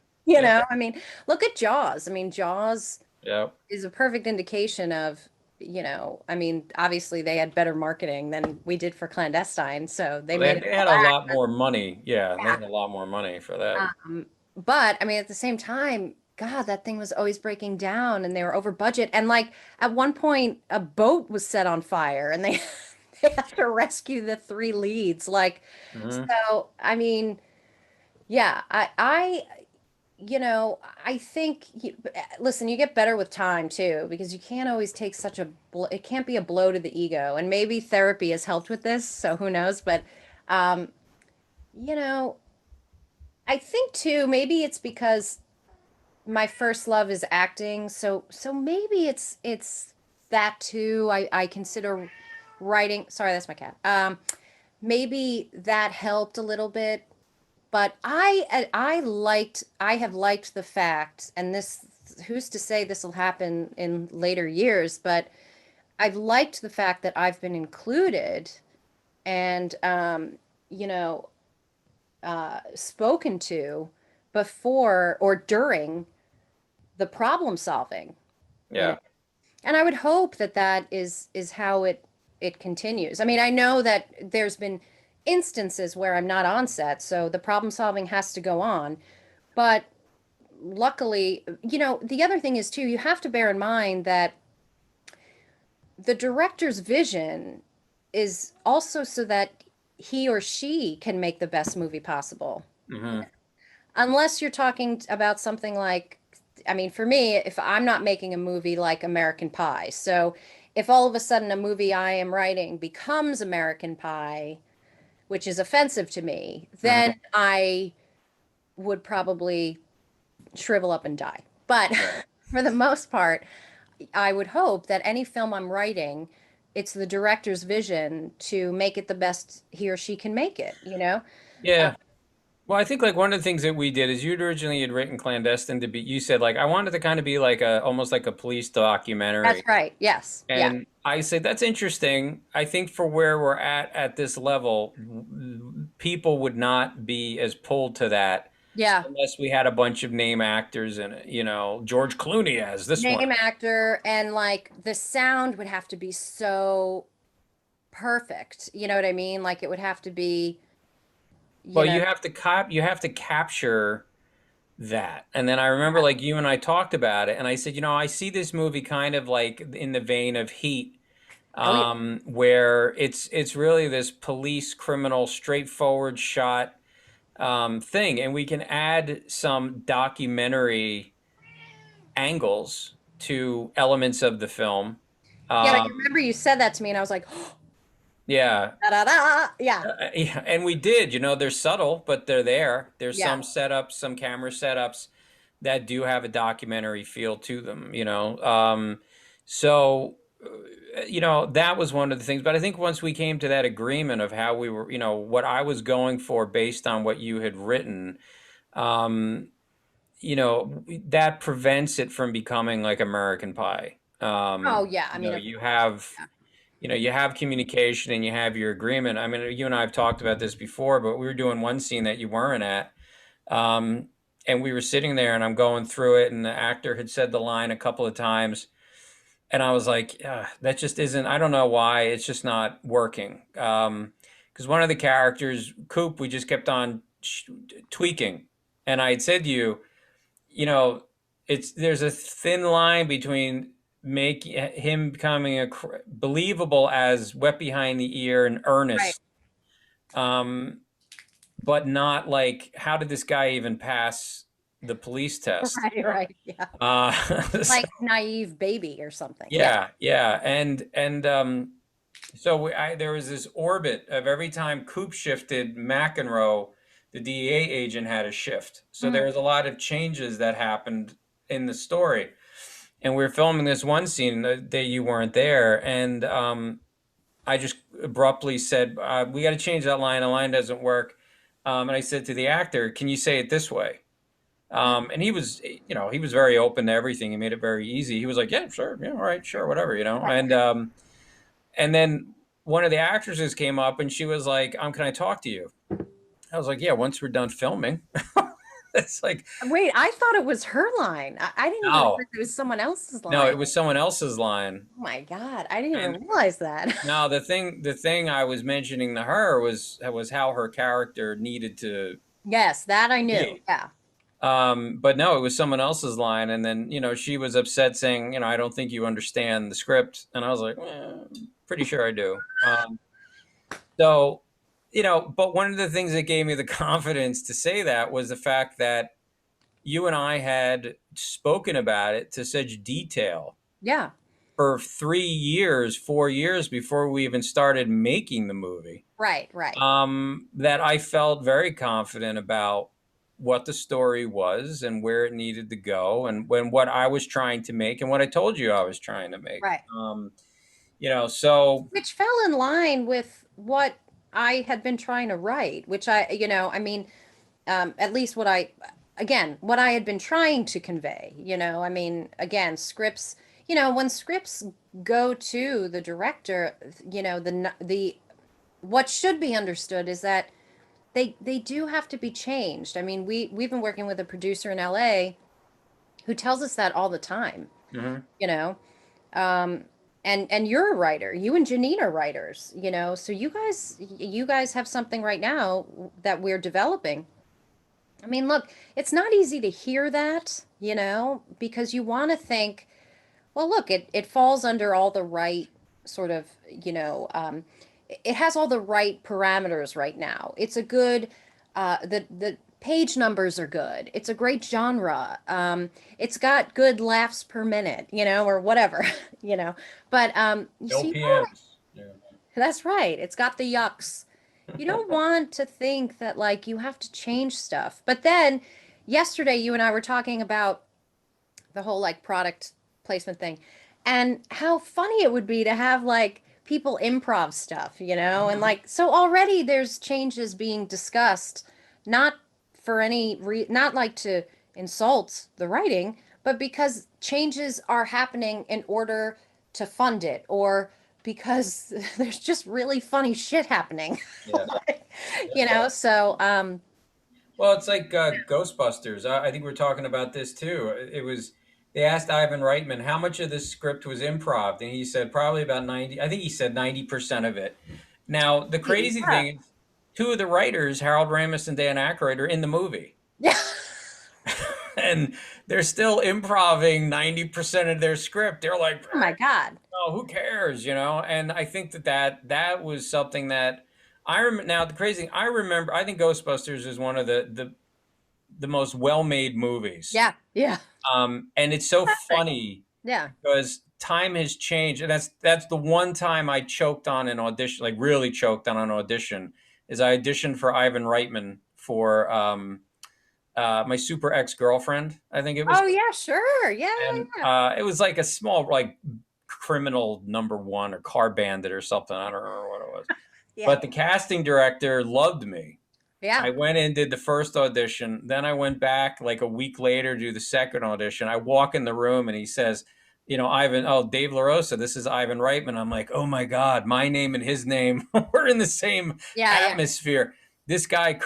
I mean, look at Jaws. I mean, Jaws Yeah. is a perfect indication of, I mean, obviously they had better marketing than we did for Clandestine. So they They made it had a lot more money. Yeah, they Yeah. had a lot more money for that. But I mean, at the same time, God, that thing was always breaking down and they were over budget. And like at one point, a boat was set on fire and they they have to rescue the three leads. Like, Mhm. so I mean, yeah, I think listen, you get better with time too, because you can't always take such it can't be a blow to the ego. And maybe therapy has helped with this, so who knows? But you know, I think too, maybe it's because my first love is acting, so maybe it's that too. I consider writing. Sorry, that's my cat. Maybe that helped a little bit, but I have liked the fact, and this, who's to say this will happen in later years, but I've liked the fact that I've been included and you know, spoken to before or during the problem solving, you know. Yeah. And I would hope that that is how it continues. I mean, I know that there's been instances where I'm not on set, so the problem solving has to go on. But luckily, you know, the other thing is too, you have to bear in mind that the director's vision is also so that he or she can make the best movie possible. Hmm. Unless you're talking about something like, I mean, for me, if I'm not making a movie like American Pie, so if all of a sudden a movie I am writing becomes American Pie, which is offensive to me, Hmm. then I would probably shrivel up and die. But Right. for the most part, I would hope that any film I'm writing, it's the director's vision to make it the best he or she can make it, you know? Yeah. Well, I think like one of the things that we did is you'd originally had written Clandestine to be, you said like, I wanted to kind of be like almost like a police That's documentary. right. Yes. Yeah. And I said, that's interesting. I think for where we're at this level, people would not be as pulled to that Yeah. unless we had a bunch of name actors in it. You know, George Clooney as this one. Name actor, and like the sound would have to be so perfect. You know what I mean? Like it would have to be, you Well, know, you have to capture that. And then I remember like you and I talked about it, and I said, you know, I see this movie kind of like in the vein of Heat, oh yeah. where it's really this police criminal straightforward shot thing, and we can add some documentary angles to elements of the film. Yeah, I Um, remember you said that to me and I was like, yeah, da da da. Yeah. yeah, and we did. You know, they're subtle, but they're there. There's Yeah. some setups, some camera setups that do have a documentary feel to them. So you know, that was one of the things. But I think once we came to that agreement of how we were, you know, what I was going for based on what you had written, um, you know, that prevents it from becoming like American Pie. Oh yeah. I You mean, know, you have communication and you have your agreement. I mean, you and I have talked about this before, but we were doing one scene that you weren't at. Um, and we were sitting there and I'm going through it and the actor had said the line a couple of times. And I was like, that just isn't, I don't know why, it's just not working. Because one of the characters, Coop, we just kept on tweaking. And I had said to you, you know, there's a thin line between making him becoming believable as wet behind the ear and right. earnest, um, but not like how did this guy even pass the police test? Right, right. Yeah. So, Like naive baby or something. Yeah. yeah, yeah, and so there was this orbit of every time Coop shifted, McEnroe, the DEA agent, had a shift. So there Mm. was a lot of changes that happened in the story. And we were filming this one scene the day you weren't there, and I just abruptly said, "We got to change that line. The line doesn't work." And I said to the actor, "Can you say it this way?" And he was, you know, he was very open to everything. He made it very easy. He was like, "Yeah, sure, yeah, all right, sure, whatever," you know. And then one of the actresses came up and she was like, "Can I talk to you?" I was like, "Yeah, once we're done filming." It's like, Wait, I thought it was her line. I didn't even no, think it was someone else's no, line. it was someone else's line. Oh my God, I didn't And even realize that. no, the thing I was mentioning to her was how her character needed to Yes, that I knew. be. Yeah. But no, it was someone else's line, and then you know she was upset, saying, you know, I don't think you understand the script, and I was like, pretty sure I do. So, you know, but one of the things that gave me the confidence to say that was the fact that you and I had spoken about it to such detail Yeah. for 3 years, 4 years before we even started making the movie, Right, right. that I felt very confident about what the story was and where it needed to go, and what I was trying to make and what I told you I was trying to make. Right. So Which fell in line with what I had been trying to write, which I mean, at least what I had been trying to convey, I mean, again, scripts, when scripts go to the director, what should be understood is that they do have to be changed. I mean, we've been working with a producer in LA who tells us that all the time, mhm. you know. And you're a writer. You and Janine are writers, So you guys have something right now that we're developing. I mean, look, it's not easy to hear that, because you want to think, well, look, it falls under all the right sort of, it has all the right parameters right now. It's a good, the page numbers are good. It's a great genre. It's got good laughs per minute, or whatever, But so you know, LPMs. Yeah. that's right. It's got the yucks. You don't want to think that like you have to change stuff. But then yesterday you and I were talking about the whole like product placement thing and how funny it would be to have like people improv stuff, and like so already there's changes being discussed, not for not like to insult the writing, but because changes are happening in order to fund it or because there's just really funny shit happening. Yeah. So Well, it's like Ghostbusters. I think we're talking about this too. They asked Ivan Reitman how much of this script was improv, and he said probably about 90. I think he said 90% of it. Now, the crazy Yeah. thing is, two of the writers, Harold Ramis and Dan Aykroyd, are in the movie, Yeah. and they're still improving 90% of their script. They're like, Oh my God. oh, who cares, And I think that was something that I remember. Now, the crazy thing, I remember, I think Ghostbusters is one of the most well-made movies. Yeah. Yeah. And it's so funny Yeah. because time has changed, and that's the one time I choked on an audition, like really choked on an audition, is I auditioned for Ivan Reitman for my super ex-girlfriend, I think it was, Oh yeah, sure. Yeah, and yeah. it was like a small like criminal number one or car bandit or something. I don't remember what it was, Yeah. but the casting director loved me. Yeah. I went in, did the first audition. Then I went back like a week later to do the second audition. I walk in the room and he says, Ivan, oh, Dave LaRosa, this is Ivan Reitman. I'm like, oh my God, my name and his name, we're in the same Yeah, yeah. atmosphere. This guy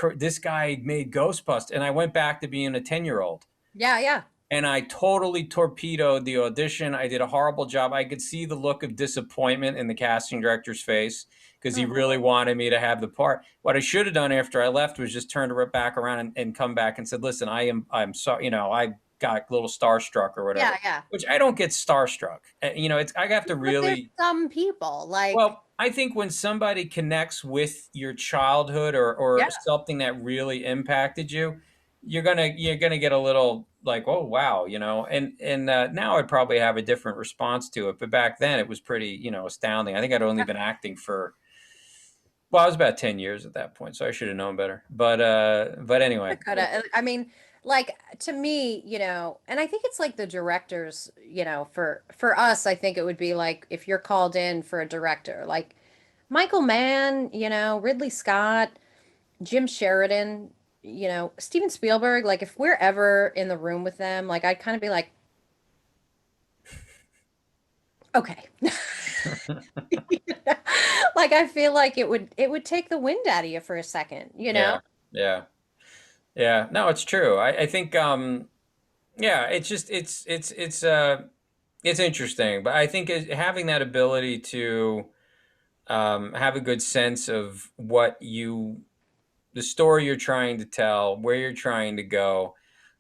made Ghostbusters. And I went back to being a 10-year-old. Yeah, yeah. And I totally torpedoed the audition. I did a horrible job. I could see the look of disappointment in the casting director's face because he really wanted me to have the part. What I should have done after I left was just turn it back around and come back and said, "Listen, I'm sorry. I got a little starstruck or whatever." Yeah, yeah. Which I don't get starstruck. I have to But there's really. some people like Well, I think when somebody connects with your childhood or Yeah. something that really impacted you, you're gonna get a little like, oh wow, and now I'd probably have a different response to it, but back then it was pretty astounding. I think I'd only been acting for, well, I was about 10 years at that point, so I should have known better, but anyway. I mean, like to me, and I think it's like the directors, for us, I think it would be like if you're called in for a director, like Michael Mann, Ridley Scott, Jim Sheridan, Steven Spielberg, like if we're ever in the room with them, like I'd kind of be like, okay. Like I feel like it would take the wind out of you for a second, Yeah, no, it's true. I think yeah, it's just it's interesting, but I think having that ability to have a good sense of the story you're trying to tell, where you're trying to go,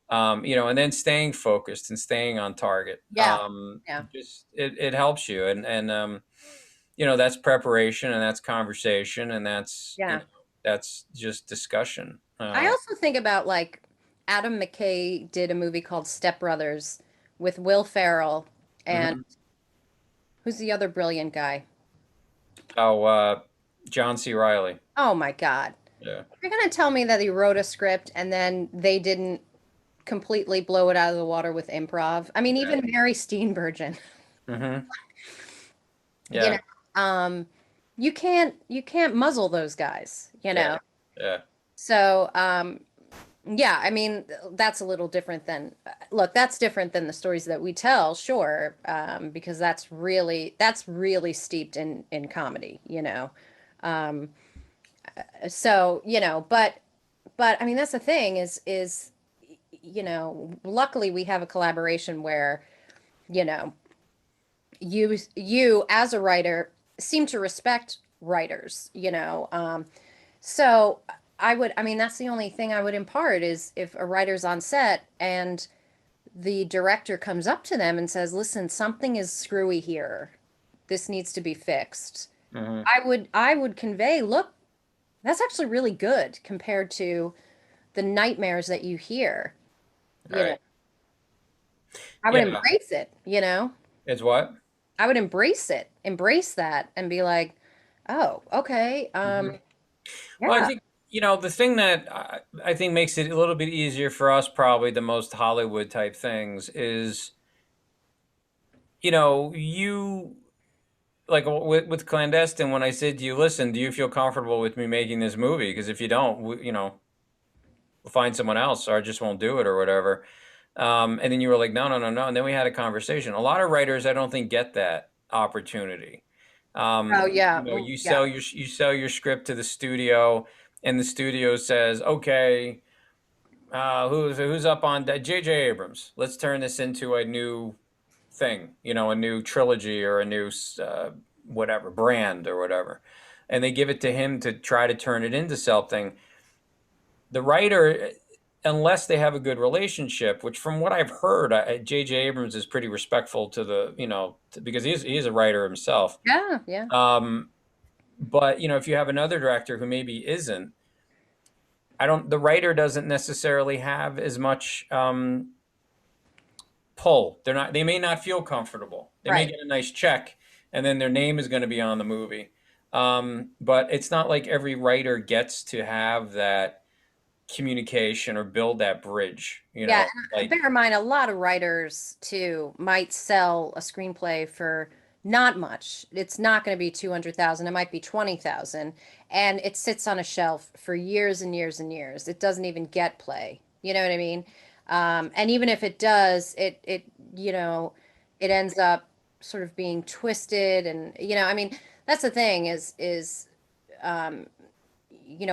and then staying focused and staying on target. Yeah. Yeah. Just it helps you, and that's preparation, and that's conversation, and Yeah. that's just discussion. I also think about like Adam McKay did a movie called Step Brothers with Will Ferrell and Mhm. who's the other brilliant guy? Oh, John C. Riley. Oh my God. Yeah. If you're gonna tell me that he wrote a script and then they didn't completely blow it out of the water with improv. I mean, even Mary Steenburgen, Mm-hmm. you know, Yeah. um, you can't muzzle those guys, you Yeah. know. Yeah. So, yeah, I mean, that's a little different than, look, that's different than the stories that we tell, sure, because that's really steeped in comedy, you know. Um, so, but I mean, that's the thing is, luckily we have a collaboration where, you know, you as a writer seem to respect writers, you know. So I mean, that's the only thing I would impart is if a writer's on set and the director comes up to them and says, "Listen, something is screwy here. This needs to be fixed." Mm-hmm. I would convey, look, that's actually really good compared to the nightmares that you hear. You know, Right. I would Yeah. embrace it, you know. It's what? I would embrace it, embrace that and be like, "Oh, okay. Mm-hmm. Well, I Yeah. think, the thing that I think makes it a little bit easier for us, probably the most Hollywood type things, is, you like with clandestine. When I said to you, listen, do you feel comfortable with me making this movie? Because if you don't, we'll find someone else, or I just won't do it, or whatever. And then you were like, no, no, no, no. And then we had a conversation. A lot of writers, I don't think, get that opportunity. Oh, yeah. You Yeah. sell your script to the studio, and the studio says, okay, who's up on that? J.J. Abrams. Let's turn this into a new thing, a new trilogy, or a new whatever brand, or whatever, and they give it to him to try to turn it into something. The writer, unless they have a good relationship, which from what I've heard, J.J. Abrams is pretty respectful to the, because he's a writer himself. Yeah, yeah. Um, but if you have another director who maybe isn't, the writer doesn't necessarily have as much pull. They may not feel comfortable. They may Right. get a nice check, and then their name is going to be on the movie. But it's not like every writer gets to have that communication or build that bridge, Yeah, and like, bear in mind, a lot of writers too might sell a screenplay for not much. It's not going to be 200,000. It might be 20,000, and it sits on a shelf for years and years and years. It doesn't even get play. You know what I mean? And even if it does, you know, it ends up sort of being twisted, and I mean, that's the thing um,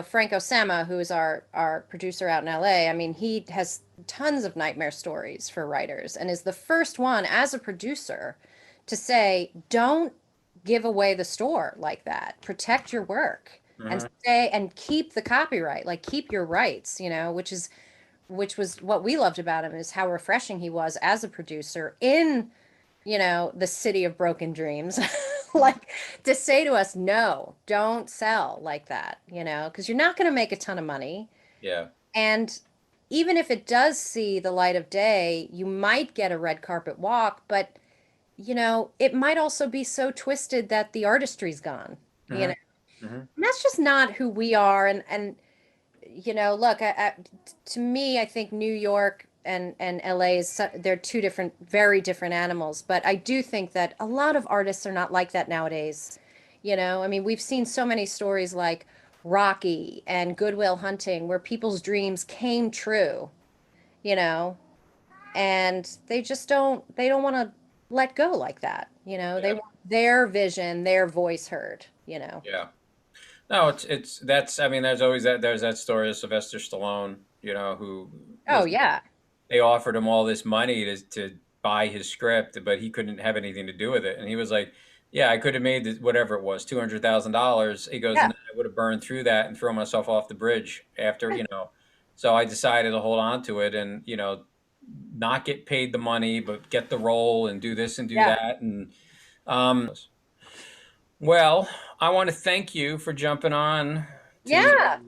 Frank Osama, who is our producer out in LA, I mean, he has tons of nightmare stories for writers and is the first one as a producer to say, don't give away the store like that. Protect your work and mhm, stay and keep the copyright, like keep your rights, which was what we loved about him is how refreshing he was as a producer in the city of broken dreams. Like to say to us, no, don't sell like that, because you're not going to make a ton of money. yeah, And even if it does see the light of day, you might get a red carpet walk, but it might also be so twisted that the artistry's gone, hmm And hmm that's just not who we are. And look, to me, I think New York and LA they're two very different animals. But I do think that a lot of artists are not like that nowadays. I mean, we've seen so many stories like Rocky and Good Will Hunting where people's dreams came true, you know, and they don't want to let go like that. They yeah, want their vision, their voice heard. yeah. No, that's. I mean, there's that story of Sylvester Stallone, who Oh was yeah. they offered him all this money to buy his script, but he couldn't have anything to do with it, and he was like, "Yeah, I could have made this, whatever it was, $200,000." He goes, Yeah. "And I would have burned through that and thrown myself off the bridge after." So I decided to hold on to it, and not get paid the money, but get the role and do this and do Yeah. that, and well, I want to thank you for jumping on to Yeah.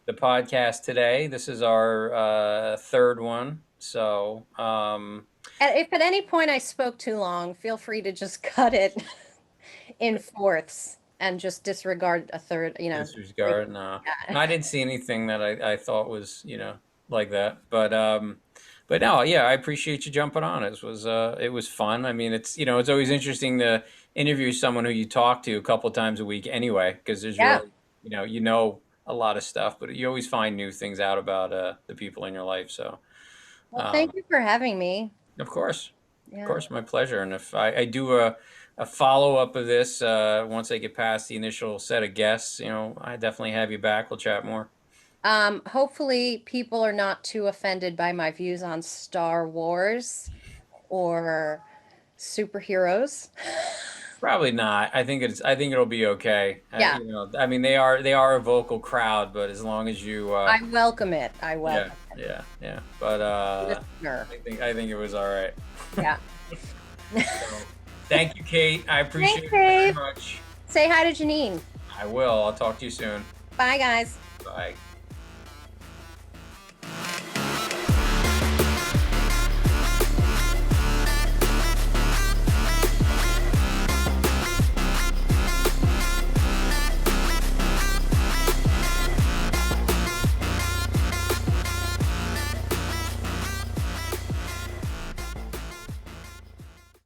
the podcast today. This is our third one. So, And if at any point I spoke too long, feel free to just cut it in fourths. and just disregard a third, Disregard, no. Yeah. No, I didn't see anything that I thought was, like that. But no, yeah, I appreciate you jumping on. It was fun. I mean, it's always interesting to interview someone who you talk to a couple times a week anyway, because there's Yeah. really, you know a lot of stuff, but you always find new things out about the people in your life. So, Well, um, thank you for having me. of course. Of Yeah. course, my pleasure. And if I do a follow up of this, once I get past the initial set of guests, I definitely have you back. We'll chat more. Hopefully people are not too offended by my views on Star Wars or superheroes. Probably not. I think it'll be okay. Yeah. I mean, they are a vocal crowd, but as long as you, I welcome it. I welcome yeah. But Listener. I think it was all right. Yeah. So, thank you, Kate. I appreciate Thanks, it very Dave. much. Say hi to Janine. I will. I'll talk to you soon. Bye, guys. Bye.